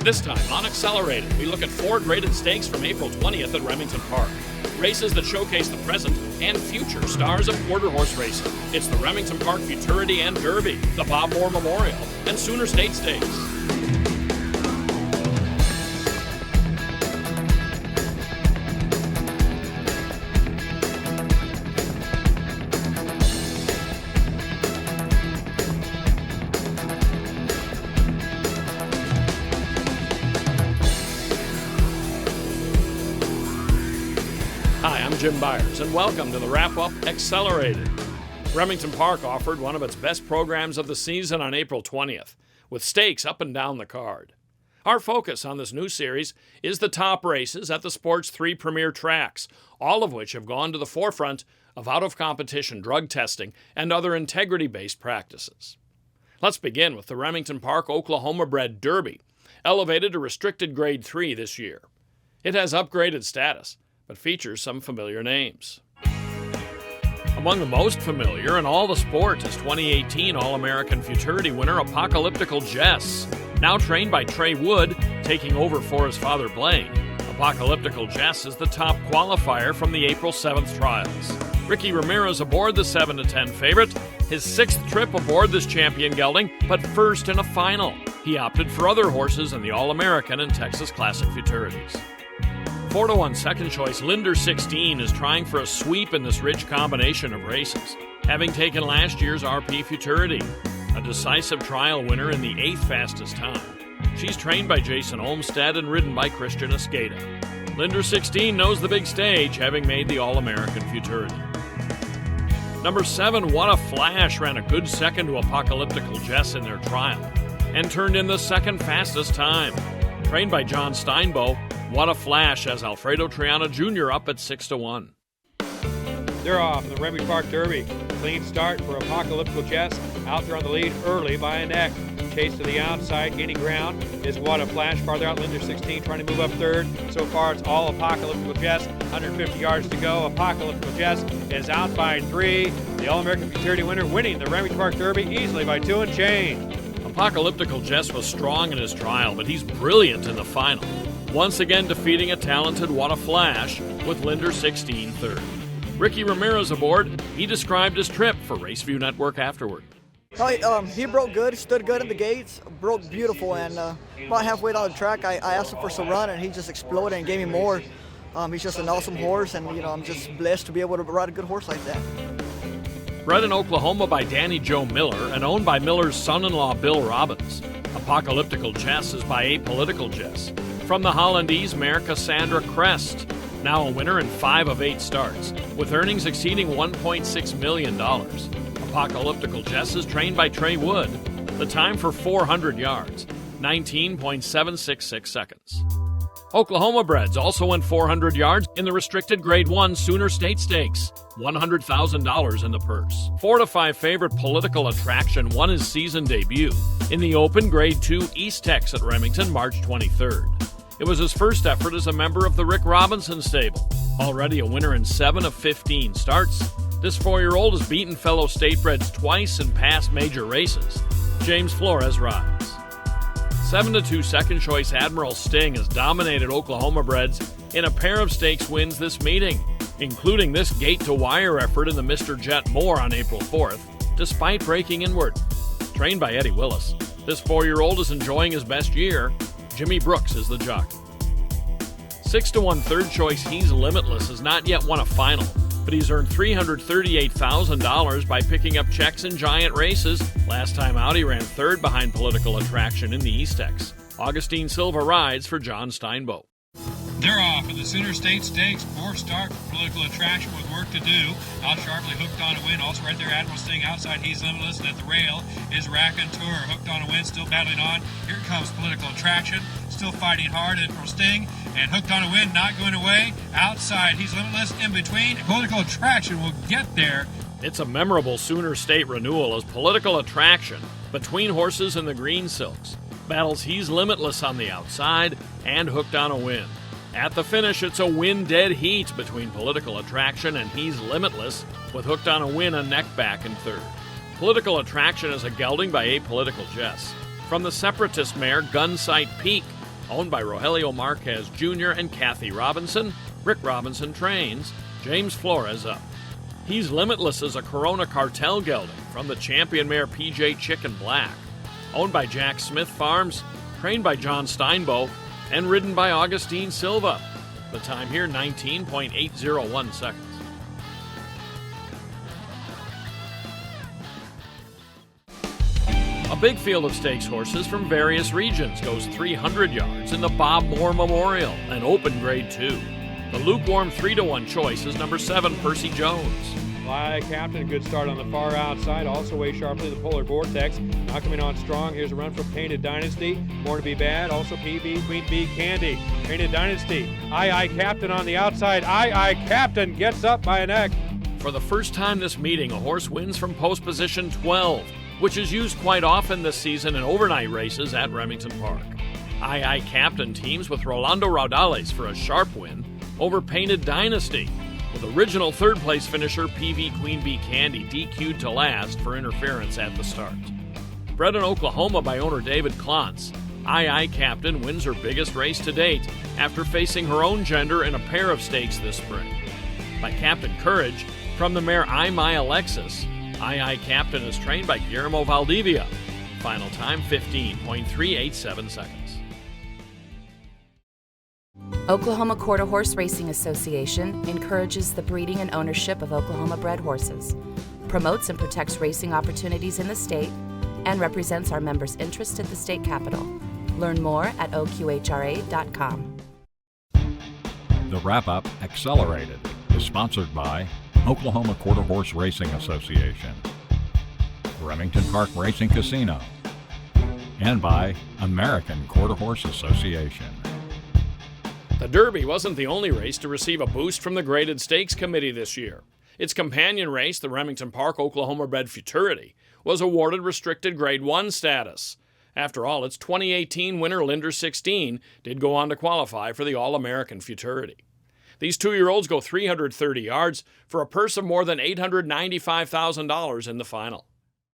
This time on Accelerated, we look at 4 graded stakes from April 20th at Remington Park. Races that showcase the present and future stars of quarter horse racing. It's the Remington Park Futurity and Derby, the Bob Moore Memorial, and Sooner State Stakes. Hi, I'm Jim Byers, and welcome to the WrapUp Accelerated. Remington Park offered one of its best programs of the season on April 20th, with stakes up and down the card. Our focus on this new series is the top races at the sport's 3 premier tracks, all of which have gone to the forefront of out-of-competition drug testing and other integrity-based practices. Let's begin with the Remington Park Oklahoma-bred Derby, elevated to restricted Grade 3 this year. It has upgraded status, but features some familiar names. Among the most familiar in all the sport is 2018 All-American Futurity winner Apocalypseal Jess, now trained by Trey Wood, taking over for his father Blaine. Apocalypseal Jess is the top qualifier from the April 7th trials. Ricky Ramirez aboard the 7-10 favorite, his 6th trip aboard this champion gelding, but first in a final. He opted for other horses in the All-American and Texas Classic Futurities. 4-1 second choice Linder 16 is trying for a sweep in this rich combination of races, having taken last year's RP Futurity, a decisive trial winner in the 8th fastest time. She's trained by Jason Olmstead and ridden by Christian Escada. Linder 16 knows the big stage, having made the All-American Futurity. Number 7, What a Flash, ran a good second to Apocalypseal Jess in their trial, and turned in the 2nd fastest time. Trained by John Steinbow, What a Flash has Alfredo Triana Jr. up at 6-1. They're off in the Remington Park Derby. Clean start for Apocalypseal Jess. Out there on the lead early by a neck. Chase to the outside, gaining ground is What a Flash. Farther out, Linder 16 trying to move up 3rd. So far, it's all Apocalypseal Jess. 150 yards to go. Apocalypseal Jess is out by 3. The All-American Futurity winner winning the Remington Park Derby easily by 2 and change. Apocalypseal Jess was strong in his trial, but he's brilliant in the final, once again defeating a talented What a Flash with Linder 16 3rd. Ricky Ramirez aboard. He described his trip for Raceview Network afterward. He broke good, stood good in the gates, broke beautiful, and about halfway down the track, I asked him for some run, and he just exploded and gave me more. He's just an awesome horse, and I'm just blessed to be able to ride a good horse like that. Bred in Oklahoma by Danny Joe Miller and owned by Miller's son-in-law Bill Robbins, Apocalypseal Jess is by Apolitical Jess. From the Hollandese mare Cassandra Crest, now a winner in 5 of 8 starts, with earnings exceeding $1.6 million. Apocalypseal Jess is trained by Trey Wood. The time for 400 yards, 19.766 seconds. Oklahoma breds also went 400 yards in the restricted Grade 1 Sooner State Stakes, $100,000 in the purse. 4-5 favorite Political Attraction won his season debut in the open Grade 2 East Tex at Remington March 23rd. It was his first effort as a member of the Rick Robinson stable. Already a winner in 7 of 15 starts, this 4-year-old has beaten fellow statebreds twice in past major races. James Flores rides. 7-2 second choice Admiral Sting has dominated Oklahoma breds in a pair of stakes wins this meeting, including this gate-to-wire effort in the Mr. Jet Moore on April 4th, despite breaking inward. Trained by Eddie Willis, this 4-year-old is enjoying his best year. Jimmy Brooks is the jockey. 6-1 third choice He's Limitless has not yet won a final, but he's earned $338,000 by picking up checks in giant races. Last time out, he ran 3rd behind Political Attraction in the Eastex. Augustine Silva rides for John Steinbow. They're off in the Sooner State Stakes. 4 start for Political Attraction with work to do. Out sharply, Hooked on a Win. Also right there, Admiral Sting outside. He's Limitless. And at the rail is Raconteur. Hooked on a Win, still battling on. Here comes Political Attraction. Still fighting hard. Admiral Sting and Hooked on a Win not going away. Outside, He's Limitless. In between, Political Attraction will get there. It's a memorable Sooner State renewal as Political Attraction, between horses in the green silks, battles He's Limitless on the outside and Hooked on a Win. At the finish, it's a win-dead heat between Political Attraction and He's Limitless, with Hooked on a Win a neck back in 3rd. Political Attraction is a gelding by Apolitical Jess. From the Separatist mare Gunsight Peak, Owned by Rogelio Marquez Jr. and Kathy Robinson, Rick Robinson trains, James Flores up. He's Limitless as a Corona Cartel gelding from the champion mare PJ Chicken Black. Owned by Jack Smith Farms, trained by John Steinbow, and ridden by Augustine Silva. The time here, 19.801 seconds. A big field of stakes horses from various regions goes 300 yards in the Bob Moore Memorial, an open grade 2. The lukewarm 3-1 choice is number 7, Percy Jones. Fly Captain, good start on the far outside. Also way sharply the Polar Vortex. Now coming on strong. Here's a run from Painted Dynasty. More to be bad. Also PB, Queen Bee Candy. Painted Dynasty. I Captain on the outside. I Captain gets up by a neck. For the first time this meeting, a horse wins from post position 12, which is used quite often this season in overnight races at Remington Park. I Captain teams with Rolando Raudales for a sharp win over Painted Dynasty, with original third-place finisher PV Queen Bee Candy DQ'd to last for interference at the start. Bred in Oklahoma by owner David Klontz, I Captain wins her biggest race to date after facing her own gender in a pair of stakes this spring. By Captain Courage, from the mare I My Alexis, I Captain is trained by Guillermo Valdivia. Final time, 15.387 seconds. Oklahoma Quarter Horse Racing Association encourages the breeding and ownership of Oklahoma-bred horses, promotes and protects racing opportunities in the state, and represents our members' interest at the state capitol. Learn more at oqhra.com. The WrapUp Accelerated is sponsored by Oklahoma Quarter Horse Racing Association, Remington Park Racing Casino, and by American Quarter Horse Association. The Derby wasn't the only race to receive a boost from the Graded Stakes Committee this year. Its companion race, the Remington Park Oklahoma-bred Futurity, was awarded restricted Grade 1 status. After all, its 2018 winner, Linder 16, did go on to qualify for the All-American Futurity. These 2-year-olds go 330 yards for a purse of more than $895,000 in the final.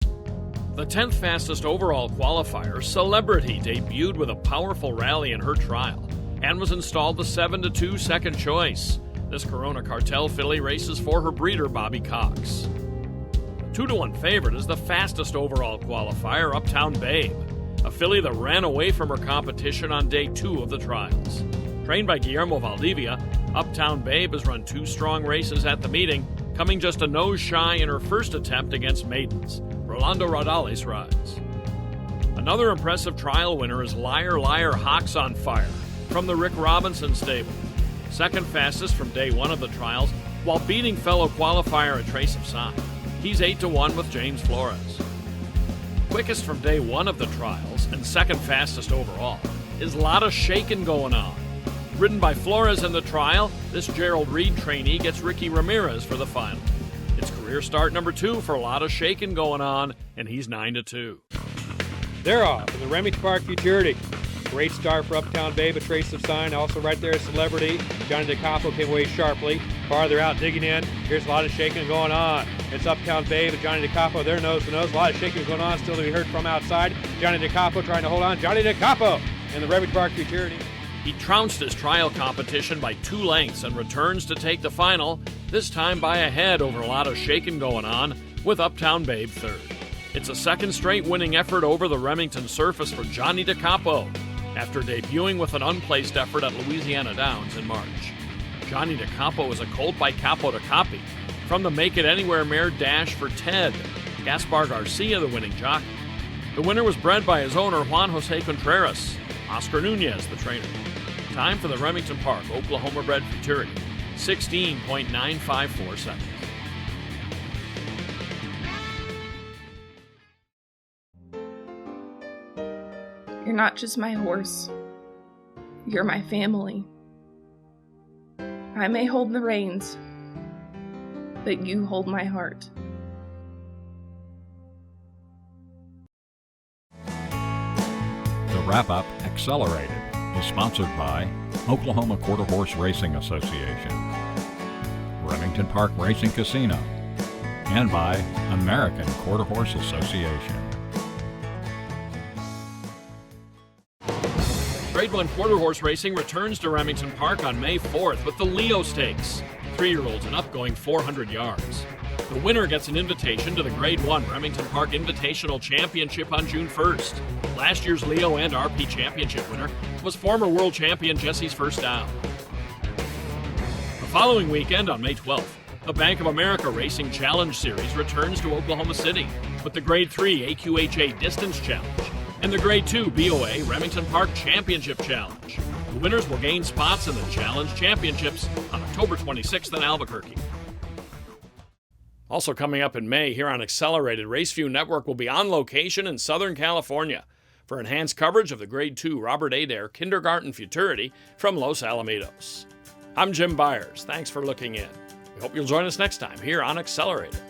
The 10th fastest overall qualifier, Celebrity, debuted with a powerful rally in her trial and was installed the 7-2 second choice. This Corona Cartel filly races for her breeder, Bobby Cox. The 2-1 favorite is the fastest overall qualifier, Uptown Babe, a filly that ran away from her competition on day 2 of the trials. Trained by Guillermo Valdivia, Uptown Babe has run 2 strong races at the meeting, coming just a nose shy in her first attempt against maidens. Rolando Raudales rides. Another impressive trial winner is Liar Liar Hawks on Fire from the Rick Robinson stable. Second fastest from day 1 of the trials, while beating fellow qualifier A Trace of Sign. He's 8-1 with James Flores. Quickest from day 1 of the trials and second fastest overall is Lotta Shakin' Going On. Ridden by Flores in the trial, this Gerald Reed trainee gets Ricky Ramirez for the final. It's career start number 2 for Lotta Shakin' Going On, and he's 9-2. They're off in the Remington Park Futurity. Great start for Uptown Babe, A Trace of Sign. Also right there, Celebrity. Johnny DeCapo came away sharply. Farther out, digging in. Here's a lot of shaking going on. It's Uptown Babe and Johnny DeCapo. They're nose to nose. A lot of shaking going on. Still to be heard from outside. Johnny DeCapo trying to hold on. Johnny DeCapo in the Remington Park Futurity. He trounced his trial competition by 2 lengths and returns to take the final, this time by a head over a lot of shaking going on, with Uptown Babe third. It's a second straight winning effort over the Remington surface for Johnny DeCapo, after debuting with an unplaced effort at Louisiana Downs in March. Johnny DeCapo is a colt by Capo de Capi from the Make It Anywhere mare Dash for Ted. Gaspar Garcia, the winning jockey. The winner was bred by his owner, Juan Jose Contreras. Oscar Nunez, the trainer. Time for the Remington Park Oklahoma-bred Futurity, 16.954 seconds. You're not just my horse. You're my family. I may hold the reins, but you hold my heart. The WrapUp Accelerated is sponsored by Oklahoma Quarter Horse Racing Association, Remington Park Racing Casino, and by American Quarter Horse Association. Grade 1 quarter horse racing returns to Remington Park on May 4th with the Leo Stakes. 3-year-olds and up going 400 yards. The winner gets an invitation to the Grade 1 Remington Park Invitational Championship on June 1st. Last year's Leo and RP Championship winner was former world champion Jesse's First Down. The following weekend on May 12th, the Bank of America Racing Challenge Series returns to Oklahoma City with the Grade 3 AQHA Distance Challenge and the Grade 2 BOA Remington Park Championship Challenge. The winners will gain spots in the Challenge Championships on October 26th in Albuquerque. Also coming up in May here on Accelerated, Raceview Network will be on location in Southern California for enhanced coverage of the Grade 2 Robert Adair Kindergarten Futurity from Los Alamitos. I'm Jim Byers. Thanks for looking in. We hope you'll join us next time here on Accelerated.